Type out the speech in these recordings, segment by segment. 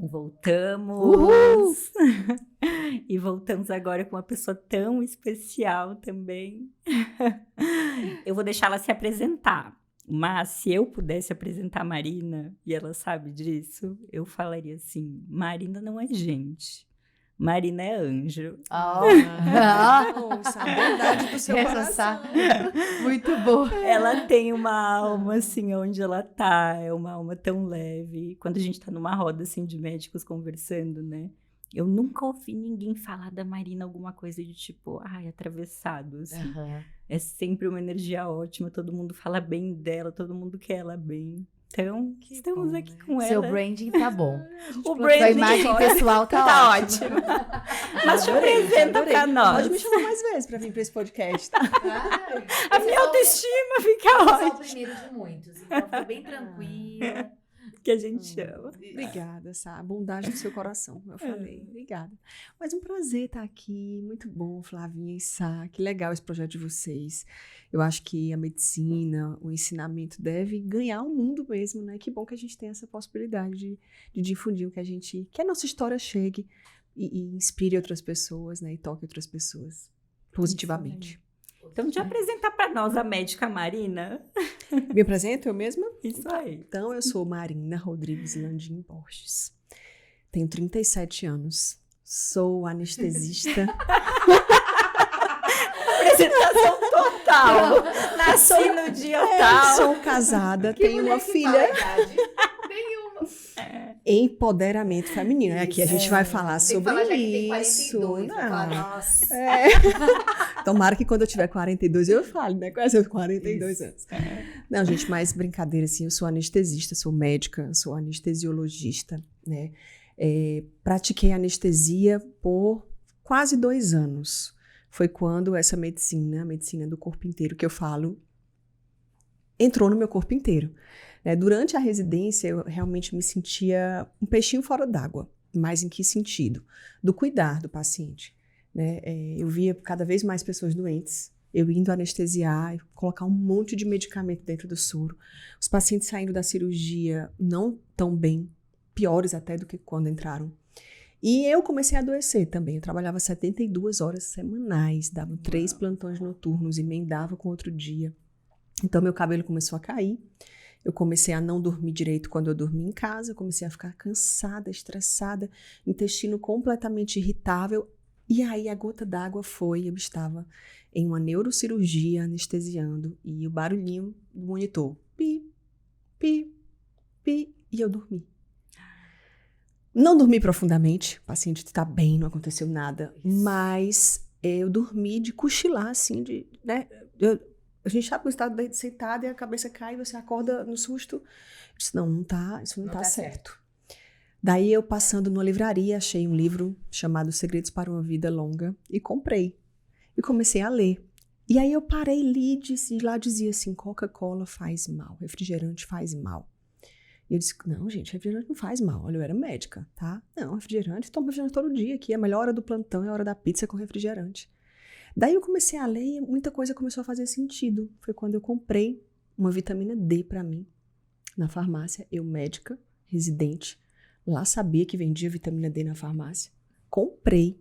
Voltamos! Uhul! E voltamos agora com uma pessoa tão especial também. Eu vou deixar ela se apresentar, mas se eu pudesse apresentar a Marina, e ela sabe disso, eu falaria assim, Marina não é gente, Marina é anjo. Nossa, a bondade do seu coração. Muito bom. Ela tem uma alma, assim, onde ela tá, é uma alma tão leve. Quando a gente tá numa roda, assim, de médicos conversando, né? Eu nunca ouvi ninguém falar da Marina alguma coisa de tipo, ai, atravessado, assim. Uhum. É sempre uma energia ótima, todo mundo fala bem dela, todo mundo quer ela bem. Então, Que estamos bom, aqui né? com Seu ela. branding tá bom. O Sua branding imagem pessoal tá ótima. Mas te apresenta pra nós. Pode me chamar mais vezes pra vir pra esse podcast, tá? A minha autoestima fica Só o ótima, primeiro de muitos. Então foi bem tranquila. que a gente chama. Obrigada, Sá. A bondade do seu coração, eu falei. Obrigada. Mas um prazer estar aqui. Muito bom, Flavinha e Sá. Que legal esse projeto de vocês. Eu acho que a medicina, o ensinamento deve ganhar o mundo mesmo, né? Que bom que a gente tem essa possibilidade de difundir o que a gente... Que a nossa história chegue e inspire outras pessoas, né? E toque outras pessoas positivamente. Então, te apresentar pra nós a médica Marina. Me apresento eu mesma? Isso aí. Então, eu sou Marina Rodrigues Landim Borges. Tenho 37 anos. Sou anestesista. Apresentação total. Nasci no dia tal. Sou casada, tenho uma filha. Empoderamento feminino. Aqui a gente vai falar sobre isso. Não. Nossa. Tomara que quando eu tiver 42 eu fale, né? Com esses 42 anos. Não, gente, mais brincadeira assim. Eu sou anestesista, sou médica, sou anestesiologista, né? Pratiquei anestesia por quase 2 anos. Foi quando essa medicina, a medicina do corpo inteiro que eu falo, entrou no meu corpo inteiro. Durante a residência, eu realmente me sentia um peixinho fora d'água. Mas em que sentido? Do cuidar do paciente. Né? Eu via cada vez mais pessoas doentes, eu indo anestesiar, colocar um monte de medicamento dentro do soro. Os pacientes saindo da cirurgia não tão bem, piores até do que quando entraram. E eu comecei a adoecer também. Eu trabalhava 72 horas semanais, dava 3 plantões noturnos, emendava com outro dia. Então, meu cabelo começou a cair. Eu comecei a não dormir direito quando eu dormia em casa. Eu comecei a ficar cansada, estressada, intestino completamente irritável. E aí, a gota d'água foi, eu estava em uma neurocirurgia anestesiando e o barulhinho do monitor. Pi, pi, pi. E eu dormi. Não dormi profundamente, o paciente está bem, não aconteceu nada, mas eu dormi de cochilar, assim, né? A gente sabe que você está sentado e a cabeça cai e você acorda no susto. Eu disse, isso não tá certo. Daí eu passando numa livraria, achei um livro chamado Segredos para uma Vida Longa e comprei. E comecei a ler. E aí eu parei e lá dizia assim, Coca-Cola faz mal, refrigerante faz mal. E eu disse, não, gente, refrigerante não faz mal. Olha, eu era médica, tá? Não, refrigerante, tomo refrigerante todo dia aqui. A melhor hora do plantão é a hora da pizza com refrigerante. Daí eu comecei a ler e muita coisa começou a fazer sentido. Foi quando eu comprei uma vitamina D pra mim. Na farmácia, eu médica, residente. Lá sabia que vendia vitamina D na farmácia. Comprei.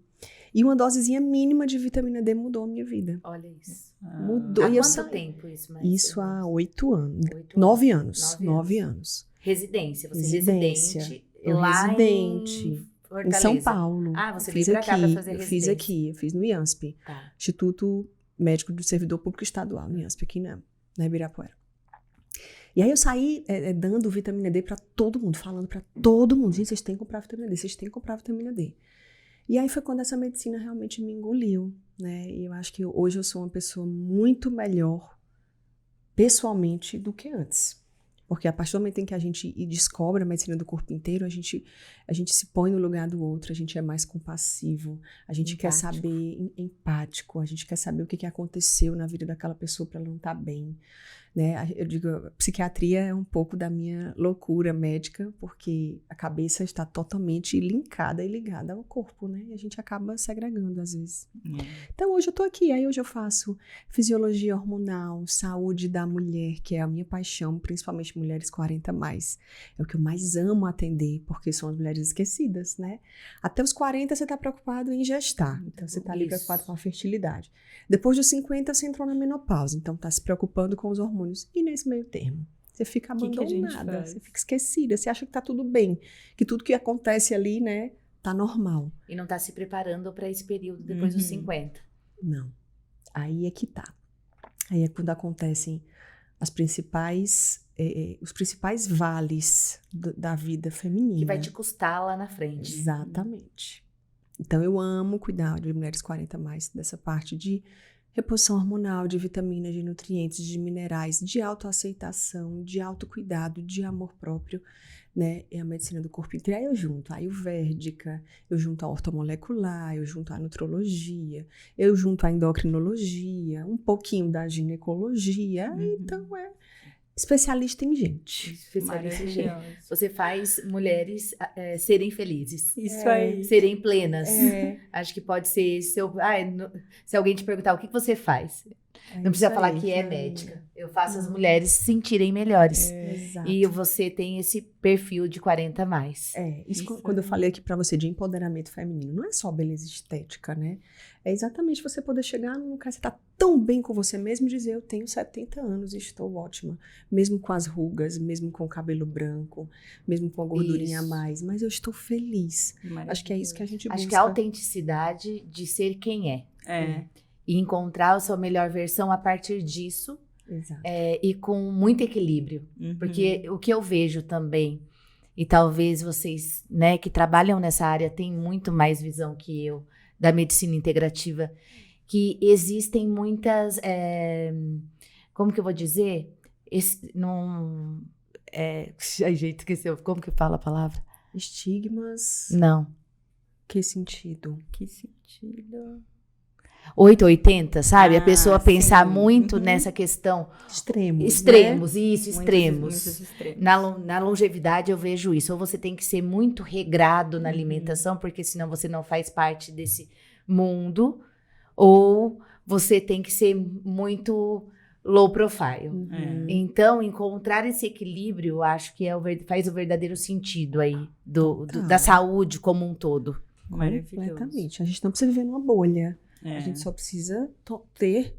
E uma dosezinha mínima de vitamina D mudou a minha vida. Olha isso. Mudou. Há quanto tempo isso? Isso há 8 anos. 9 anos. 9 anos. Residência, você Residência. residente Eu lá residente em São Paulo. Você fiz veio pra cá aqui, pra fazer eu residência. fiz aqui, eu fiz no IANSP, Tá. Instituto Médico do Servidor Público Estadual, no IANSP, aqui na Ibirapuera. E aí eu saí dando vitamina D pra todo mundo, falando pra todo mundo, gente, vocês têm que comprar vitamina D, vocês têm que comprar vitamina D. E aí foi quando essa medicina realmente me engoliu, né? E eu acho que hoje eu sou uma pessoa muito melhor pessoalmente do que antes. Porque a partir do momento em que a gente descobre a medicina do corpo inteiro, a gente se põe no lugar do outro, a gente é mais compassivo, a gente quer saber, empático, a gente quer saber o que aconteceu na vida daquela pessoa para ela não estar bem. né? Eu digo, a psiquiatria é um pouco da minha loucura médica, porque a cabeça está totalmente linkada e ligada ao corpo, né? E a gente acaba segregando às vezes. Então hoje eu tô aqui, aí hoje eu faço fisiologia hormonal, saúde da mulher, que é a minha paixão, principalmente mulheres 40 mais. É o que eu mais amo atender, porque são as mulheres esquecidas, né? Até os 40 você tá preocupado em gestar, então você tá ali preocupado com a fertilidade. Depois dos 50 você entrou na menopausa, então tá se preocupando com os hormônios. E nesse meio termo, você fica abandonada, você fica esquecida, você acha que tá tudo bem, que tudo que acontece ali, né, tá normal. E não tá se preparando para esse período depois dos 50. Não. Aí é que tá. Aí é quando acontecem os principais vales da vida feminina. Que vai te custar lá na frente. Exatamente. Então eu amo cuidar de mulheres 40 mais, dessa parte de reposição hormonal, de vitaminas, de nutrientes, de minerais, de autoaceitação, de autocuidado, de amor próprio, né? É a medicina do corpo inteiro. Aí eu junto a ayurvédica, eu junto a ortomolecular, eu junto a nutrologia, eu junto a endocrinologia, um pouquinho da ginecologia. Então é especialista em gente. Especialista em gente. Você faz mulheres serem felizes. Isso aí. Serem plenas. Acho que pode ser seu... se alguém te perguntar o que você faz, não precisa falar que é médica. Eu faço as mulheres se sentirem melhores. Exato. E você tem esse perfil de 40 mais. Isso quando eu falei aqui pra você de empoderamento feminino, não é só beleza estética, né? É exatamente você poder chegar num lugar, você tá tão bem com você mesmo e dizer, eu tenho 70 anos e estou ótima. Mesmo com as rugas, mesmo com o cabelo branco, mesmo com a gordurinha a mais, mas eu estou feliz. Acho que é isso que a gente busca. Acho que a autenticidade de ser quem é. E encontrar a sua melhor versão a partir disso. Exato. E com muito equilíbrio. Porque o que eu vejo também, e talvez vocês, né, que trabalham nessa área têm muito mais visão que eu, da medicina integrativa, que existem muitas, como que eu vou dizer? Ai, gente, esqueceu. Como que fala a palavra? Estigmas. Não. Que sentido? 880, sabe? A pessoa pensar muito nessa questão. Extremos, né? Extremos. Muitos extremos. Na longevidade eu vejo isso. Ou você tem que ser muito regrado na alimentação, porque senão você não faz parte desse mundo. Ou você tem que ser muito low profile. Então, encontrar esse equilíbrio, eu acho que faz o verdadeiro sentido aí da saúde como um todo. Completamente. A gente não precisa viver numa bolha. A gente só precisa ter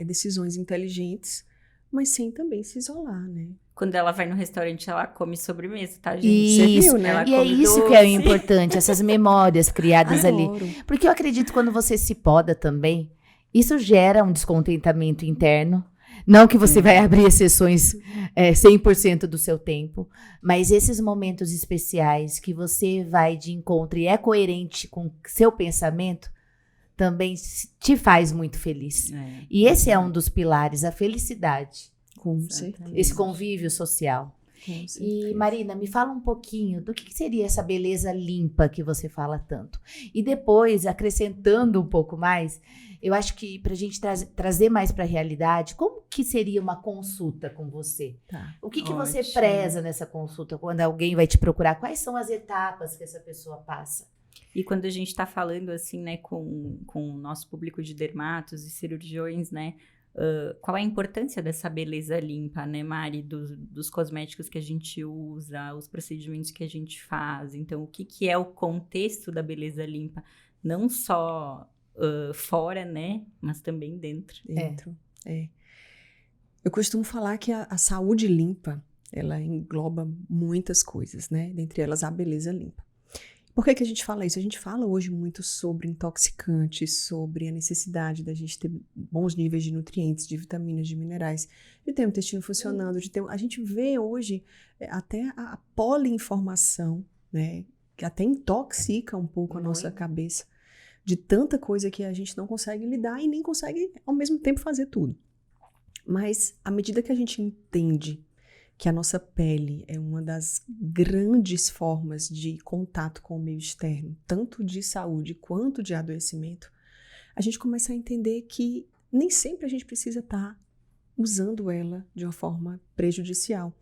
decisões inteligentes, mas sem também se isolar, né? Quando ela vai no restaurante, ela come sobremesa, tá, gente? Isso, Você viu, né? Ela e é come isso doce. que é importante, essas memórias criadas ali. Adoro. Porque eu acredito que quando você se poda também, isso gera um descontentamento interno. Não que você vai abrir exceções 100% do seu tempo, mas esses momentos especiais que você vai de encontro e é coerente com seu pensamento, também te faz muito feliz. E esse é um dos pilares, a felicidade. Com certeza. Esse convívio social. E Marina, me fala um pouquinho do que seria essa beleza limpa que você fala tanto. E depois, acrescentando um pouco mais, eu acho que pra gente trazer mais pra realidade, como que seria uma consulta com você? Tá. O que você preza nessa consulta quando alguém vai te procurar? Quais são as etapas que essa pessoa passa? E quando a gente está falando assim, né, com o nosso público de dermatos e cirurgiões, né, qual a importância dessa beleza limpa, né, Mari, dos cosméticos que a gente usa, os procedimentos que a gente faz. Então, o que é o contexto da beleza limpa? Não só fora, né, mas também dentro. Eu costumo falar que a saúde limpa, ela engloba muitas coisas, né, dentre elas a beleza limpa. Por que a gente fala isso? A gente fala hoje muito sobre intoxicantes, sobre a necessidade da gente ter bons níveis de nutrientes, de vitaminas, de minerais, de ter o intestino funcionando, a gente vê hoje até a poliinformação, né, que até intoxica um pouco a nossa cabeça, de tanta coisa que a gente não consegue lidar e nem consegue ao mesmo tempo fazer tudo. Mas à medida que a gente entende que a nossa pele é uma das grandes formas de contato com o meio externo, tanto de saúde quanto de adoecimento, a gente começa a entender que nem sempre a gente precisa estar usando ela de uma forma prejudicial.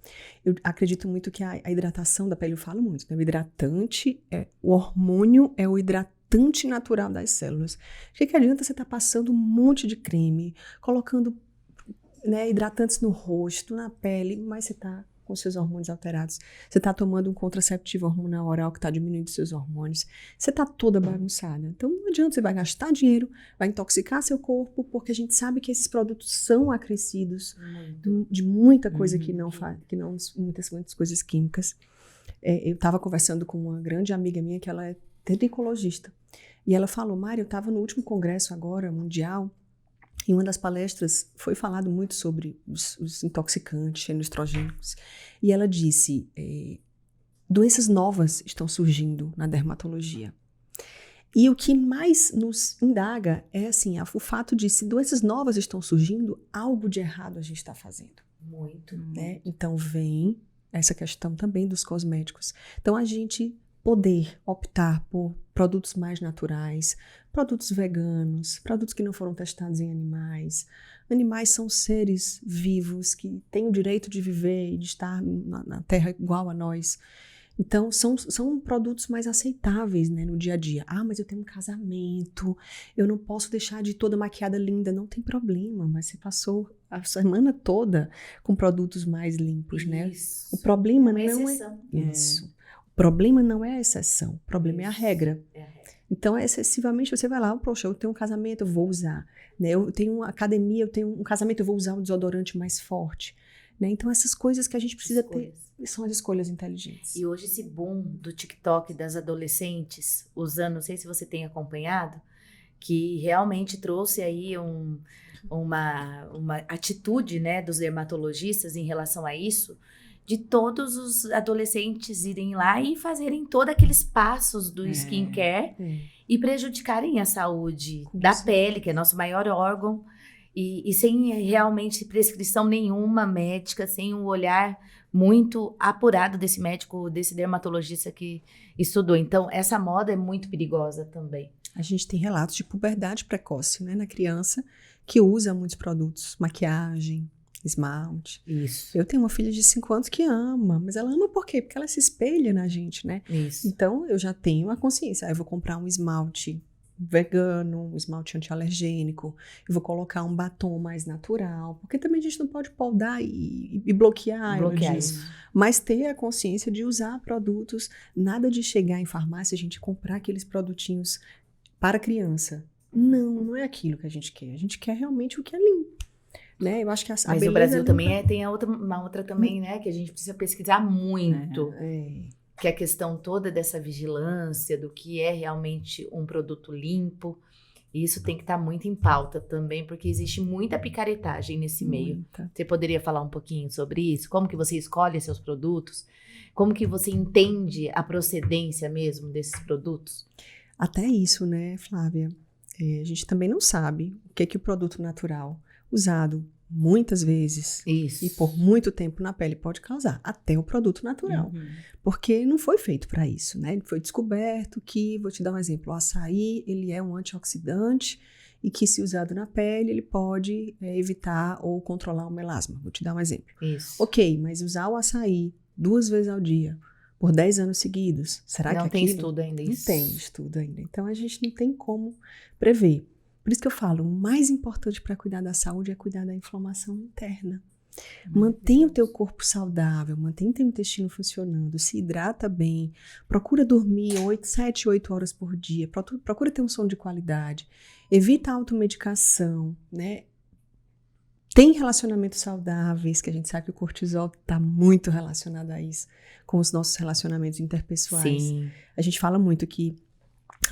Eu acredito muito que a hidratação da pele, eu falo muito, né? O hidratante, o hormônio é o hidratante natural das células. O que adianta você estar passando um monte de creme, colocando, né, hidratantes no rosto, na pele, mas você está com seus hormônios alterados. Você está tomando um contraceptivo hormonal oral que está diminuindo seus hormônios. Você está toda bagunçada. Então, não adianta, você vai gastar dinheiro, vai intoxicar seu corpo, porque a gente sabe que esses produtos são acrescidos de muita coisa que não muitas coisas químicas. Eu estava conversando com uma grande amiga minha, que ela é tricologista, e ela falou, Mari, eu estava no último congresso agora, mundial, em uma das palestras foi falado muito sobre os intoxicantes, xenoestrogênicos. E ela disse, doenças novas estão surgindo na dermatologia. E o que mais nos indaga é assim, o fato de se doenças novas estão surgindo, algo de errado a gente está fazendo. Muito. Né? Então vem essa questão também dos cosméticos. Então a gente poder optar por produtos mais naturais, produtos veganos, produtos que não foram testados em animais. Animais são seres vivos que têm o direito de viver e de estar na Terra igual a nós. Então, são produtos mais aceitáveis, né, no dia a dia. Mas eu tenho um casamento, eu não posso deixar de ir toda maquiada linda. Não tem problema, mas você passou a semana toda com produtos mais limpos, né? O problema não é isso. O problema não é a exceção, o problema é a regra. Então, excessivamente, você vai lá, poxa, eu tenho um casamento, eu vou usar. Né? Eu tenho uma academia, eu tenho um casamento, eu vou usar um desodorante mais forte. Né? Então, essas coisas que a gente precisa ter são as escolhas inteligentes. E hoje esse boom do TikTok das adolescentes usando, não sei se você tem acompanhado, que realmente trouxe aí uma atitude, né, dos dermatologistas em relação a isso, de todos os adolescentes irem lá e fazerem todos aqueles passos do skincare e prejudicarem a saúde da pele, que é nosso maior órgão, e sem realmente prescrição nenhuma médica, sem um olhar muito apurado desse médico, desse dermatologista que estudou. Então, essa moda é muito perigosa também. A gente tem relatos de puberdade precoce, né, na criança, que usa muitos produtos, maquiagem, esmalte. Isso. Eu tenho uma filha de 5 anos que ama, mas ela ama por quê? Porque ela se espelha na gente, né? Isso. Então, eu já tenho a consciência. Eu vou comprar um esmalte vegano, um esmalte antialergênico, eu vou colocar um batom mais natural, porque também a gente não pode podar e bloquear isso. Mas ter a consciência de usar produtos, nada de chegar em farmácia, a gente comprar aqueles produtinhos para criança. Não é aquilo que a gente quer. A gente quer realmente o que é limpo. Né? Eu acho que mas o Brasil também tem uma outra também, né, que a gente precisa pesquisar muito, que é a questão toda dessa vigilância do que é realmente um produto limpo. E isso tem que estar muito em pauta também, porque existe muita picaretagem nesse meio. Você poderia falar um pouquinho sobre isso? Como que você escolhe seus produtos? Como que você entende a procedência mesmo desses produtos? Até isso, né, Flávia? A gente também não sabe o que o produto natural usado muitas vezes e por muito tempo na pele pode causar, até o produto natural. Porque não foi feito para isso, né? Foi descoberto que, vou te dar um exemplo, o açaí, ele é um antioxidante e que, se usado na pele, ele pode evitar ou controlar o melasma. Vou te dar um exemplo. Isso. Ok, mas usar o açaí 2 vezes ao dia por 10 anos seguidos, será que não tem estudo ainda? Não tem estudo ainda. Então, a gente não tem como prever. Por isso que eu falo, o mais importante para cuidar da saúde é cuidar da inflamação interna. Mantenha o teu corpo saudável, mantenha o teu intestino funcionando, se hidrata bem, procura dormir 7, 8 horas por dia, procura ter um sono de qualidade, evita a automedicação, né? Tem relacionamentos saudáveis, que a gente sabe que o cortisol está muito relacionado a isso, com os nossos relacionamentos interpessoais. Sim. A gente fala muito que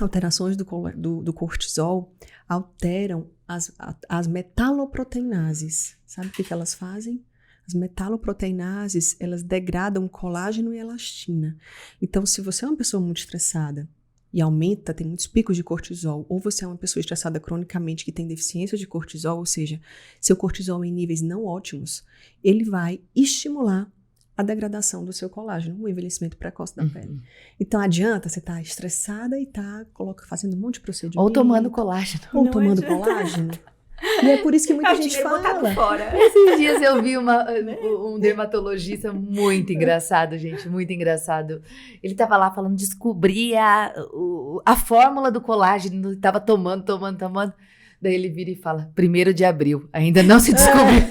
alterações do cortisol alteram as metaloproteinases. Sabe o que elas fazem? As metaloproteinases, elas degradam colágeno e elastina. Então, se você é uma pessoa muito estressada e tem muitos picos de cortisol, ou você é uma pessoa estressada cronicamente que tem deficiência de cortisol, ou seja, seu cortisol em níveis não ótimos, ele vai estimular a degradação do seu colágeno, o envelhecimento precoce da pele. Então, adianta você estar estressada e estar fazendo um monte de procedimento. Ou tomando colágeno. Ou tomando colágeno. E é por isso que muita É o gente dinheiro botado fala. fora. Esses dias eu vi um dermatologista muito engraçado, gente, muito engraçado. Ele tava lá falando, descobrir a fórmula do colágeno, tava tomando. Daí ele vira e fala, 1º de abril, ainda não se descobriu.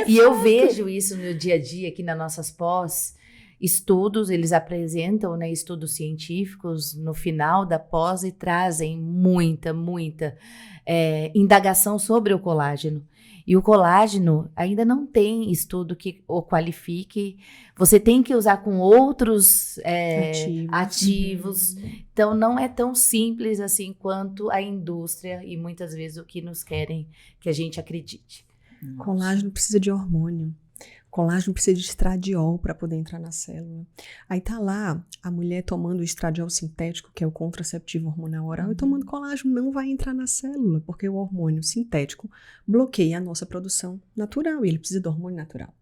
E eu vejo isso no dia a dia aqui nas nossas estudos, eles apresentam, né, estudos científicos no final da pós e trazem muita indagação sobre o colágeno. E o colágeno ainda não tem estudo que o qualifique. Você tem que usar com outros ativos. Então, não é tão simples assim quanto a indústria e muitas vezes o que nos querem que a gente acredite. Colágeno precisa de hormônio. Colágeno precisa de estradiol para poder entrar na célula. Aí tá lá a mulher tomando o estradiol sintético, que é o contraceptivo hormonal oral, e tomando colágeno não vai entrar na célula, porque o hormônio sintético bloqueia a nossa produção natural, e ele precisa do hormônio natural.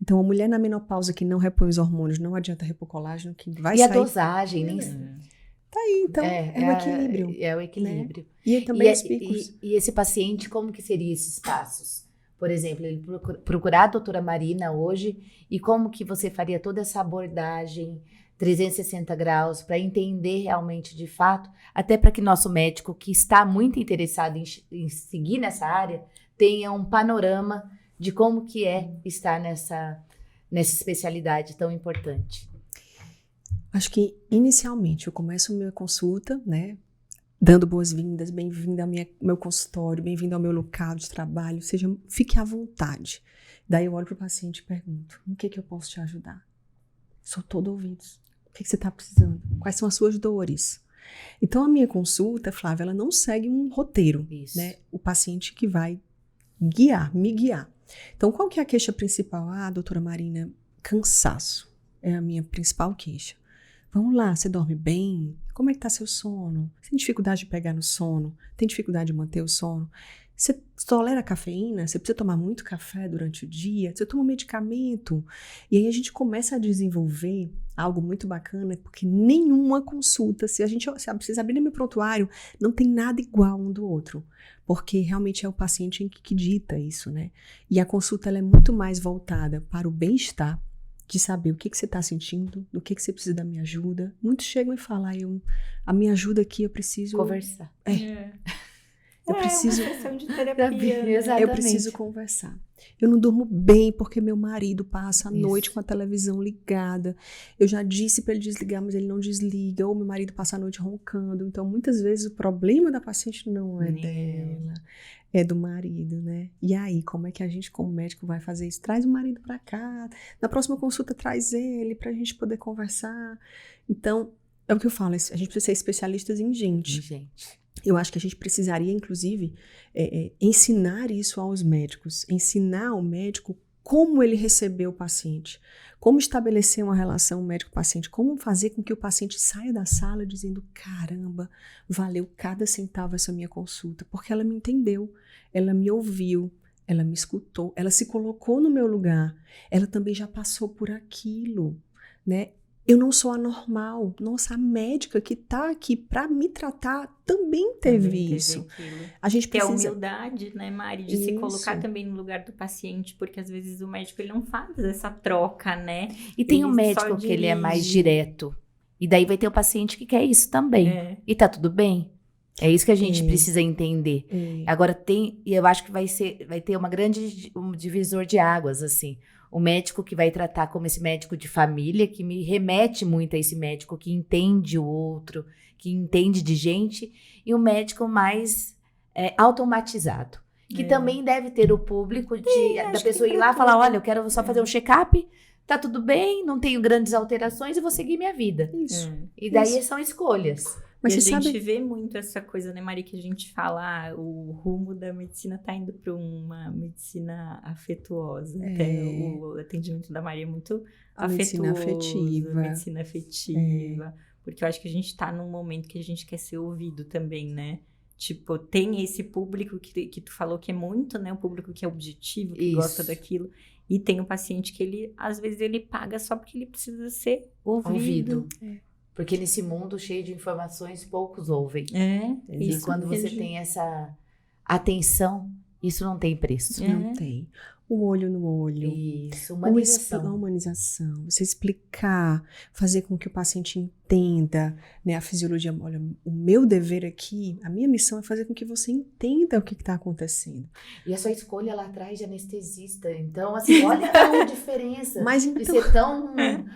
Então, a mulher na menopausa que não repõe os hormônios, não adianta repor colágeno, que vai sair... E a dosagem, nem... Tá aí, então, é o equilíbrio. É o equilíbrio. Né? E também os picos. E esse paciente, como que seria esses passos? Por exemplo, ele procurar a doutora Marina hoje e como que você faria toda essa abordagem 360 graus para entender realmente de fato, até para que nosso médico que está muito interessado em seguir nessa área tenha um panorama de como que é estar nessa especialidade tão importante. Acho que inicialmente eu começo a minha consulta, né? Dando boas-vindas, bem-vindo ao meu consultório, bem-vindo ao meu local de trabalho, fique à vontade. Daí eu olho para o paciente e pergunto, no que eu posso te ajudar? Sou todo ouvidos. O que você está precisando? Quais são as suas dores? Então a minha consulta, Flávia, ela não segue um roteiro, né? O paciente que vai me guiar. Então qual que é a queixa principal? Doutora Marina, cansaço é a minha principal queixa. Vamos lá, você dorme bem? Como é que tá seu sono? Você tem dificuldade de pegar no sono? Tem dificuldade de manter o sono? Você tolera cafeína? Você precisa tomar muito café durante o dia? Você toma medicamento? E aí a gente começa a desenvolver algo muito bacana, porque nenhuma consulta, se vocês abrirem meu prontuário, não tem nada igual um do outro. Porque realmente é o paciente que dita isso, né? E a consulta ela é muito mais voltada para o bem-estar, de saber o que você está sentindo, do que você precisa da minha ajuda. Muitos chegam e falam, a minha ajuda aqui eu preciso... Conversar. Eu preciso... É uma sessão de terapia. Exatamente. Eu preciso conversar. Eu não durmo bem porque meu marido passa a noite com a televisão ligada. Eu já disse para ele desligar, mas ele não desliga. Ou meu marido passa a noite roncando. Então, muitas vezes, o problema da paciente não é dela. É do marido, né? E aí, como é que a gente, como médico, vai fazer isso? Traz o marido para cá. Na próxima consulta, traz ele pra gente poder conversar. Então, é o que eu falo. A gente precisa ser especialistas em gente. Eu acho que a gente precisaria, inclusive, ensinar isso aos médicos. Ensinar ao médico como ele receber o paciente. Como estabelecer uma relação médico-paciente. Como fazer com que o paciente saia da sala dizendo, caramba, valeu cada centavo essa minha consulta. Porque ela me entendeu, ela me ouviu, ela me escutou, ela se colocou no meu lugar. Ela também já passou por aquilo, né? Eu não sou anormal. Nossa, a médica que tá aqui para me tratar também teve isso. A gente precisa... Ter a humildade, né, Mari? De se colocar também no lugar do paciente, porque às vezes o médico ele não faz essa troca, né? E tem um médico que ele é mais direto. E daí vai ter o paciente que quer isso também. E tá tudo bem. É isso que a gente precisa entender. Agora eu acho que vai ter um divisor de águas, assim. O médico que vai tratar como esse médico de família, que me remete muito a esse médico que entende o outro, que entende de gente, e o médico mais automatizado, que também deve ter o público da pessoa ir lá e falar, olha, eu quero só fazer um check-up, tá tudo bem, não tenho grandes alterações e vou seguir minha vida. Isso. E daí são escolhas. Mas e a gente vê muito essa coisa, né, Mari, que a gente fala, o rumo da medicina tá indo para uma medicina afetuosa. Até o atendimento da Maria é muito afetuoso. Medicina afetiva. Porque eu acho que a gente tá num momento que a gente quer ser ouvido também, né? Tipo, tem esse público que tu falou que é muito, né? O público que é objetivo, que gosta daquilo. E tem o paciente que ele, às vezes, ele paga só porque ele precisa ser ouvido. Porque nesse mundo cheio de informações, poucos ouvem. É e quando você tem essa atenção, isso não tem preço. Não tem. O olho no olho. Isso, A humanização. humanização. Você explicar, fazer com que o paciente entenda, né, a fisiologia. Olha, o meu dever aqui, a minha missão é fazer com que você entenda o que está acontecendo. E a sua escolha lá atrás de anestesista. Então, assim, olha a diferença Mas de então, ser tão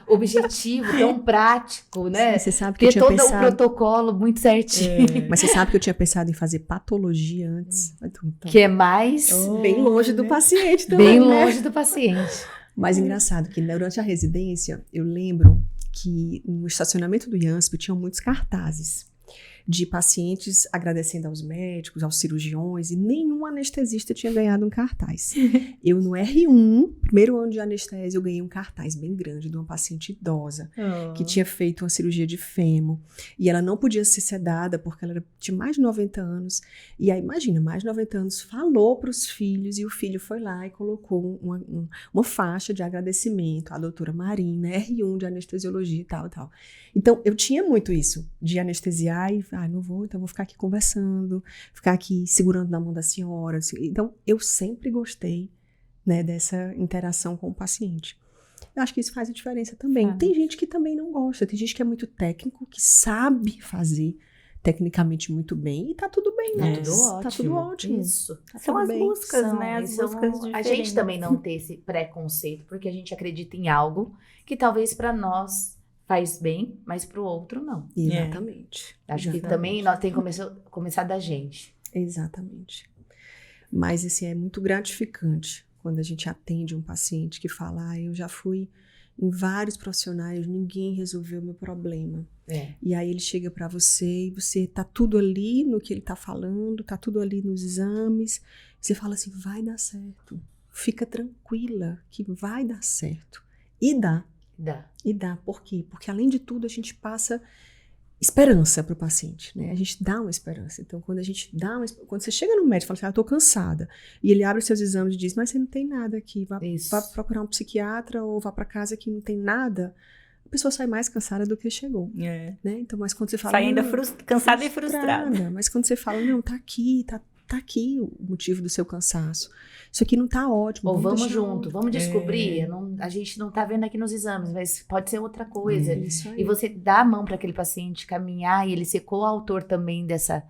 objetivo, tão prático, né? você sabe que eu Ter tinha todo um pensado. protocolo muito certinho. Mas você sabe que eu tinha pensado em fazer patologia antes. Então, Que é mais bem longe do paciente também. bem né? longe do paciente. Mas engraçado que durante a residência, eu lembro que no estacionamento do IANSP tinham muitos cartazes de pacientes agradecendo aos médicos, aos cirurgiões, e nenhum anestesista tinha ganhado um cartaz. Eu, no R1, primeiro ano de anestesia, eu ganhei um cartaz bem grande de uma paciente idosa, que tinha feito uma cirurgia de fêmur, e ela não podia ser sedada porque ela tinha mais de 90 anos, e aí, imagina, mais de 90 anos, falou para os filhos, e o filho foi lá e colocou uma faixa de agradecimento à doutora Marina, R1 de anestesiologia e tal, tal. Então, eu tinha muito isso, de anestesiar e, não vou, então vou ficar aqui conversando, ficar aqui segurando na mão da senhora. Então, eu sempre gostei, né, dessa interação com o paciente. Eu acho que isso faz a diferença também. Tem gente que também não gosta, tem gente que é muito técnico, que sabe fazer tecnicamente muito bem, e tá tudo bem, né? Tudo ótimo. Tá tudo ótimo. Isso. Tá São tudo as bem. buscas, né? As buscas A diferentes. gente também não ter esse preconceito, porque a gente acredita em algo que talvez para nós faz bem, mas para o outro não. Exatamente. Acho que Exatamente. também nós tem que começar da gente. Exatamente. Mas, assim, é muito gratificante quando a gente atende um paciente que fala, eu já fui em vários profissionais, ninguém resolveu o meu problema. E aí ele chega para você e você tá tudo ali no que ele tá falando, tá tudo ali nos exames. Você fala assim, vai dar certo. Fica tranquila que vai dar certo. E dá. E dá. Por quê? Porque, além de tudo, a gente passa esperança para o paciente, né? A gente dá uma esperança. Então, quando você chega no médico e fala assim, eu tô cansada, e ele abre os seus exames e diz, mas você não tem nada aqui, vá procurar um psiquiatra ou vá para casa que não tem nada, a pessoa sai mais cansada do que chegou, né? Então, mas quando você fala... Sai ainda cansada e frustrada. Mas quando você fala, não, tá aqui o motivo do seu cansaço. Isso aqui não tá ótimo. Ou vamos junto, vamos descobrir. A gente não tá vendo aqui nos exames, mas pode ser outra coisa. Isso aí. E você dá a mão para aquele paciente caminhar e ele ser coautor também dessa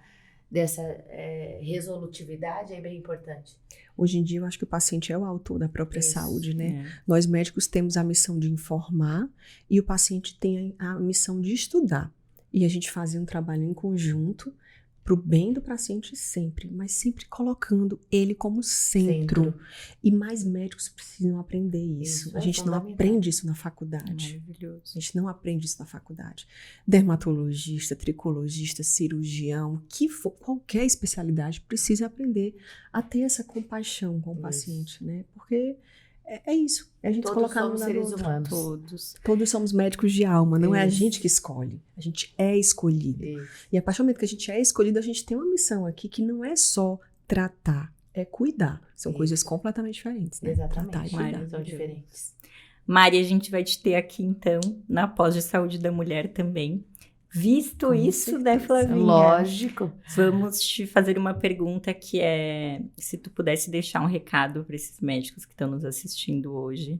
resolutividade é bem importante. Hoje em dia, eu acho que o paciente é o autor da própria saúde, né? Nós médicos temos a missão de informar e o paciente tem a missão de estudar. E a gente faz um trabalho em conjunto para o bem do paciente sempre, mas sempre colocando ele como centro. E mais médicos precisam aprender isso. A gente não aprende isso na faculdade. Maravilhoso. A gente não aprende isso na faculdade. Dermatologista, tricologista, cirurgião, que for, qualquer especialidade precisa aprender a ter essa compaixão com o paciente, né? Porque é isso. É a gente colocar no lugar do outro. Humanos. Todos somos médicos de alma, não é a gente que escolhe. A gente é escolhido. E a partir do momento que a gente é escolhido, a gente tem uma missão aqui que não é só tratar, é cuidar. São coisas completamente diferentes, né? Exatamente. Tratar e cuidar. São diferentes. Mari, a gente vai te ter aqui, então, na pós de saúde da mulher também. Visto isso, né, Flavinha? Lógico. Vamos te fazer uma pergunta que é, se tu pudesse deixar um recado para esses médicos que estão nos assistindo hoje.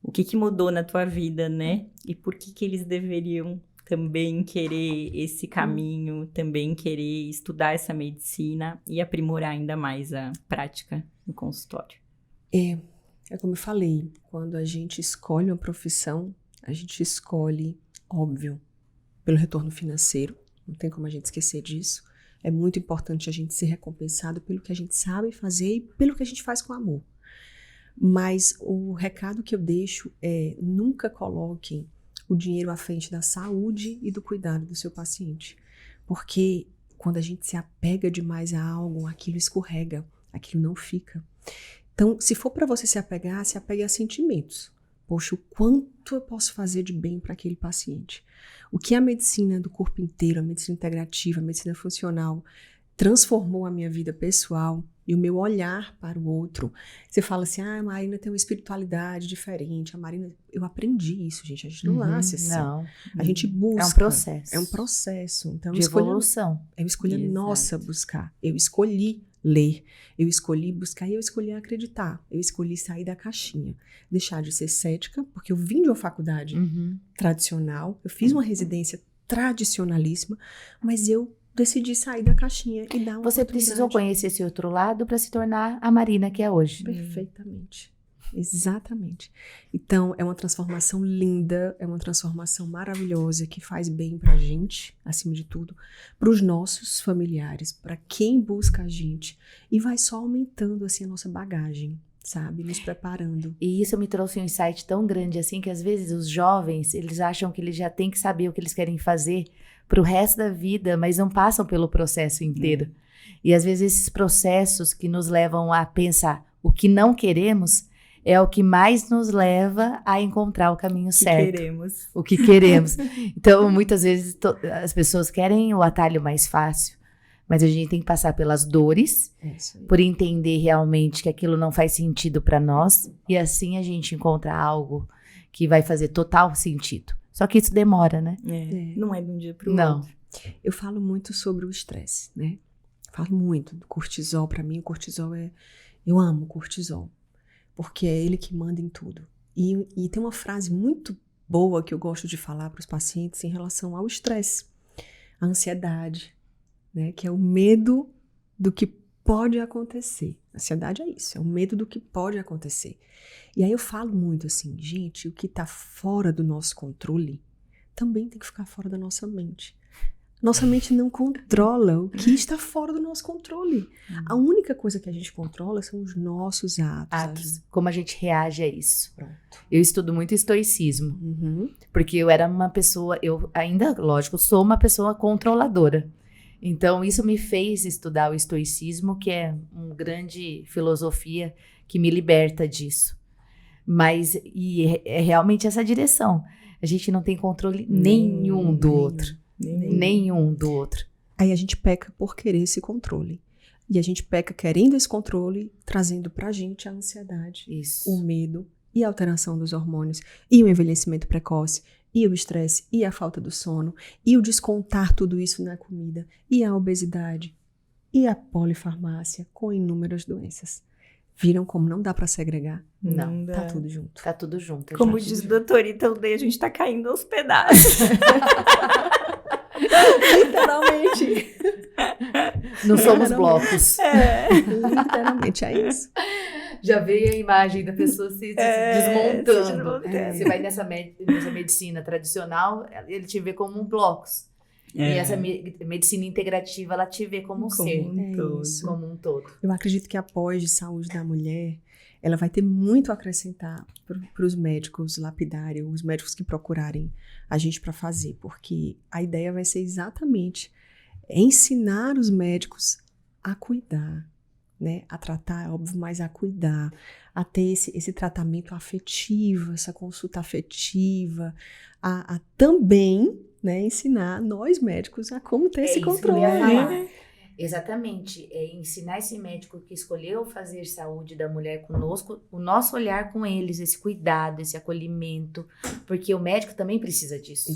O que mudou na tua vida, né? E por que eles deveriam também querer esse caminho, também querer estudar essa medicina e aprimorar ainda mais a prática no consultório? É como eu falei, quando a gente escolhe uma profissão, a gente escolhe, óbvio, pelo retorno financeiro, não tem como a gente esquecer disso. É muito importante a gente ser recompensado pelo que a gente sabe fazer e pelo que a gente faz com amor. Mas o recado que eu deixo é, nunca coloquem o dinheiro à frente da saúde e do cuidado do seu paciente. Porque quando a gente se apega demais a algo, aquilo escorrega, aquilo não fica. Então, se for para você se apegar, se apegue a sentimentos. Poxa, o quanto eu posso fazer de bem para aquele paciente? O que a medicina do corpo inteiro, a medicina integrativa, a medicina funcional transformou a minha vida pessoal e o meu olhar para o outro. Você fala assim, a Marina tem uma espiritualidade diferente. A Marina, eu aprendi isso, gente. A gente não nasce assim. Não. A gente busca. É um processo. É um processo. Então, de evolução. É uma escolha Exato. nossa buscar. Eu escolhi ler, eu escolhi buscar e eu escolhi acreditar. Eu escolhi sair da caixinha. Deixar de ser cética, porque eu vim de uma faculdade tradicional, eu fiz uma residência tradicionalíssima, mas eu decidi sair da caixinha e dar uma Você precisou conhecer esse outro lado para se tornar a Marina que é hoje. Perfeitamente. Exatamente. Então, é uma transformação linda, é uma transformação maravilhosa que faz bem pra gente, acima de tudo, pros nossos familiares, pra quem busca a gente, e vai só aumentando assim a nossa bagagem, sabe? Nos preparando. E isso me trouxe um insight tão grande assim que às vezes os jovens, eles acham que eles já têm que saber o que eles querem fazer pro resto da vida, mas não passam pelo processo inteiro. E às vezes esses processos que nos levam a pensar o que não queremos é o que mais nos leva a encontrar o caminho certo. Queremos. O que queremos. Então, muitas vezes as pessoas querem o atalho mais fácil, mas a gente tem que passar pelas dores, por entender realmente que aquilo não faz sentido para nós, e assim a gente encontra algo que vai fazer total sentido. Só que isso demora, né? Não é de um dia pro Não. outro. Eu falo muito sobre o estresse, né? Falo muito do cortisol. Pra mim, o cortisol é... Eu amo o cortisol, porque é ele que manda em tudo. E tem uma frase muito boa que eu gosto de falar para os pacientes em relação ao estresse, a ansiedade, né? Que é o medo do que pode acontecer. A ansiedade é isso, é o medo do que pode acontecer. E aí eu falo muito assim, gente, o que está fora do nosso controle também tem que ficar fora da nossa mente. Nossa mente não controla o que está fora do nosso controle. A única coisa que a gente controla são os nossos atos. Como a gente reage a isso. Pronto. Eu estudo muito estoicismo, porque eu era uma pessoa, eu ainda, lógico, sou uma pessoa controladora. Então, isso me fez estudar o estoicismo, que é uma grande filosofia que me liberta disso. Mas, é realmente essa direção. A gente não tem controle nenhum do outro. Nenhum do outro. Aí a gente peca por querer esse controle. E a gente peca querendo esse controle, trazendo pra gente a ansiedade, Isso. o medo e a alteração dos hormônios, e o envelhecimento precoce, e o estresse, e a falta do sono, e o descontar tudo isso na comida, e a obesidade, e a polifarmácia com inúmeras doenças. Viram como não dá pra segregar? Não dá. Tá tudo junto. Tá tudo junto. Como diz o doutor Italday, a gente tá caindo aos pedaços. Literalmente. Não somos blocos. Literalmente, é isso. Já veio a imagem da pessoa se desmontando. se desmontando. Você vai nessa medicina tradicional, ele te vê como um blocos. E essa medicina integrativa, ela te vê como um ser. Isso. Como um todo. Eu acredito que a pós de saúde da mulher, ela vai ter muito a acrescentar para os médicos lapidários, os médicos que procurarem a gente para fazer, porque a ideia vai ser exatamente ensinar os médicos a cuidar, né? A tratar, é óbvio, mas a cuidar, a ter esse tratamento afetivo, essa consulta afetiva, a também, né, ensinar nós médicos a como ter esse isso que eu ia controle. falar. Exatamente, ensinar esse médico que escolheu fazer saúde da mulher conosco, o nosso olhar com eles, esse cuidado, esse acolhimento, porque o médico também precisa disso.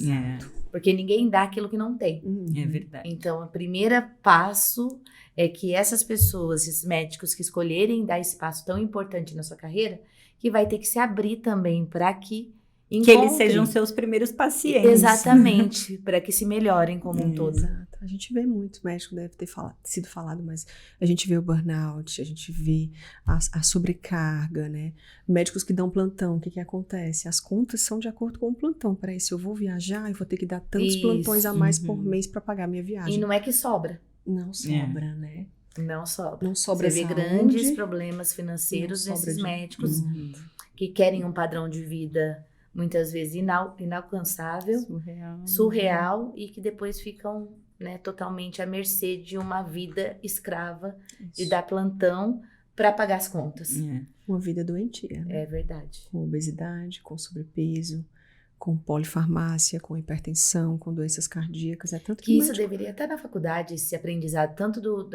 Porque ninguém dá aquilo que não tem. É verdade. Então, o primeiro passo é que essas pessoas, esses médicos que escolherem dar esse passo tão importante na sua carreira, que vai ter que se abrir também para que Que eles sejam seus primeiros pacientes. Exatamente, para que se melhorem como um todo. Exato. A gente vê muito, médico deve ter sido falado, mas a gente vê o burnout, a gente vê a sobrecarga, né? Médicos que dão plantão, o que acontece? As contas são de acordo com o plantão. Peraí, se eu vou viajar, eu vou ter que dar tantos plantões a mais por mês para pagar minha viagem. E não é que sobra. Não sobra, né? Não sobra. Não sobra Você vê saúde, grandes problemas financeiros desses médicos que querem um padrão de vida muitas vezes inalcançável, surreal e que depois ficam, né, totalmente à mercê de uma vida escrava, de dar plantão para pagar as contas. Uma vida doentia. Né? É verdade. Com obesidade, com sobrepeso, com polifarmácia, com hipertensão, com doenças cardíacas. Tanto Que que isso deveria estar na faculdade, esse aprendizado, tanto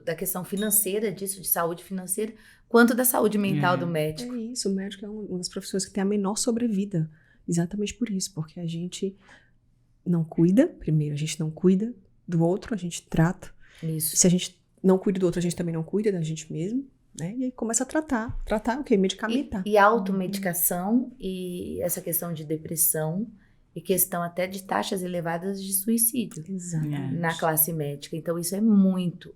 da questão financeira disso, de saúde financeira, quanto da saúde mental do médico. É isso, o médico é uma das profissões que tem a menor sobrevida. Exatamente por isso, porque a gente não cuida, primeiro, a gente não cuida do outro, a gente trata. Isso. Se a gente não cuida do outro, a gente também não cuida da gente mesmo, né? E aí começa a tratar. Tratar o quê? Medicamentar. E automedicação e essa questão de depressão e questão até de taxas elevadas de suicídio Exatamente. na classe médica. Então, isso é muito,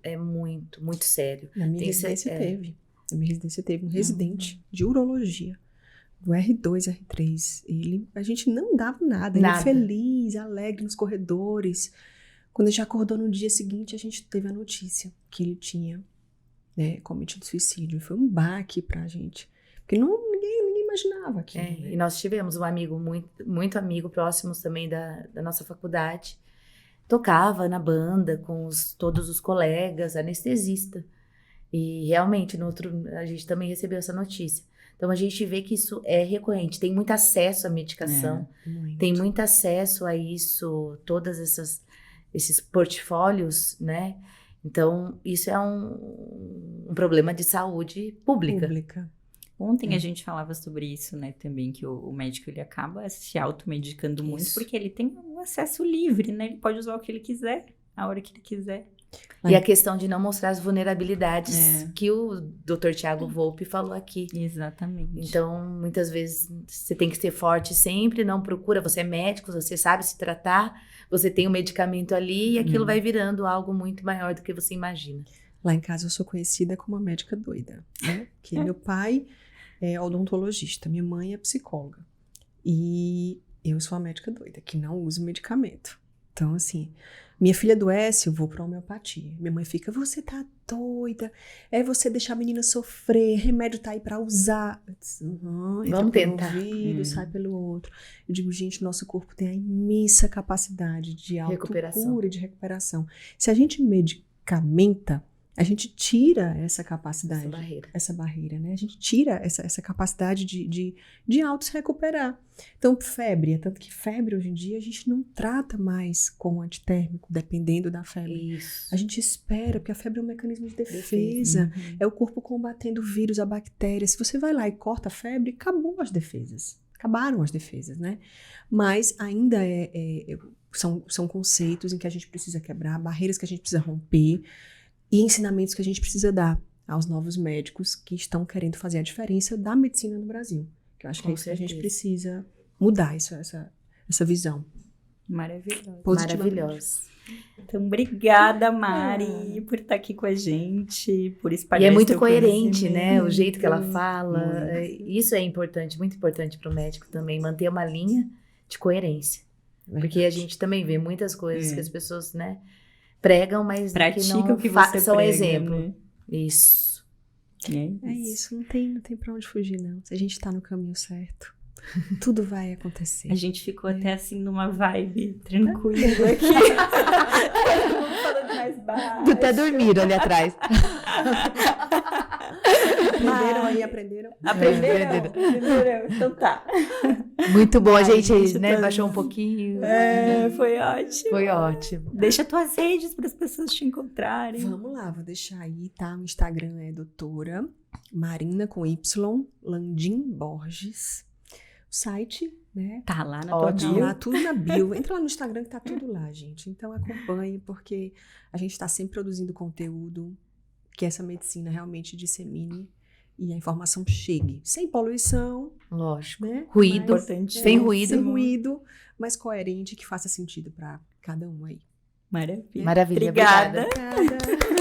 muito sério. Na minha residência teve. Na minha residência teve um residente de urologia, do R2, R3. A gente não dava nada. Ele feliz, alegre nos corredores. Quando a gente acordou no dia seguinte, a gente teve a notícia que ele tinha, né, cometido suicídio. Foi um baque pra gente. Porque ninguém imaginava aquilo. Né? E nós tivemos um amigo, muito amigo, próximos também da nossa faculdade. Tocava na banda com todos os colegas, anestesista. E realmente, a gente também recebeu essa notícia. Então, a gente vê que isso é recorrente. Tem muito acesso à medicação. Tem muito acesso a isso, todas esses portfólios, né? Então, isso é um problema de saúde pública. Ontem a gente falava sobre isso, né, também, que o médico, ele acaba se automedicando muito, porque ele tem um acesso livre, né? Ele pode usar o que ele quiser, a hora que ele quiser. E a questão de não mostrar as vulnerabilidades que o Dr. Tiago Volpi falou aqui. Exatamente. Então, muitas vezes, você tem que ser forte sempre, não procura, você é médico, você sabe se tratar, você tem um medicamento ali e aquilo vai virando algo muito maior do que você imagina. Lá em casa eu sou conhecida como uma médica doida, né? Que meu pai é odontologista, minha mãe é psicóloga. E eu sou a médica doida, que não usa medicamento. Então, assim, minha filha adoece, eu vou pra homeopatia. Minha mãe fica, você tá doida, é você deixar a menina sofrer, remédio tá aí pra usar. Eu disse, vamos tentar. Pelo ouvido, sai pelo outro. Eu digo, gente, nosso corpo tem a imensa capacidade de autocura e de recuperação. Se a gente medicamenta, a gente tira essa capacidade, essa barreira, né? A gente tira essa capacidade de auto se recuperar. Então, febre, tanto que febre hoje em dia a gente não trata mais com antitérmico, dependendo da febre. Isso. A gente espera, porque a febre é um mecanismo de defesa. É o corpo combatendo o vírus, a bactéria. Se você vai lá e corta a febre, acabou as defesas. Acabaram as defesas, né? Mas ainda são conceitos em que a gente precisa quebrar, barreiras que a gente precisa romper, e ensinamentos que a gente precisa dar aos novos médicos que estão querendo fazer a diferença da medicina no Brasil. Que eu acho que é isso que a gente precisa mudar, essa visão. Maravilhosa. Então, obrigada, Mari, por estar aqui com a gente, por espalhar. E é muito coerente, né? O jeito que ela fala. Isso é importante, muito importante para o médico também, manter uma linha de coerência. Porque a gente também vê muitas coisas que as pessoas, né, pregam, mas praticam que não são prega, exemplo. Né? Isso. É isso, não tem pra onde fugir, não. Se a gente tá no caminho certo, tudo vai acontecer. A gente ficou até assim numa vibe tranquila aqui. Todo mundo falando mais baixo. Até dormiram ali atrás. Aprenderam aí, aprenderam? Aprenderam. Então tá. Muito bom, a gente, né, baixou um pouquinho. Foi ótimo. Foi ótimo. Deixa tuas redes para as pessoas te encontrarem. Vamos lá, vou deixar aí, tá? O Instagram é doutora Marina com Y, Landim Borges. O site, né? Tá lá na tua bio. Tá lá, tudo na bio. Entra lá no Instagram que tá tudo lá, gente. Então acompanhe, porque a gente tá sempre produzindo conteúdo que essa medicina realmente dissemine e a informação chegue. Sem poluição. Lógico. Né? Ruído. Sem ruído. Sem ruído, mas coerente, que faça sentido para cada um aí. Maravilha. Maravilha. Obrigada. Obrigada.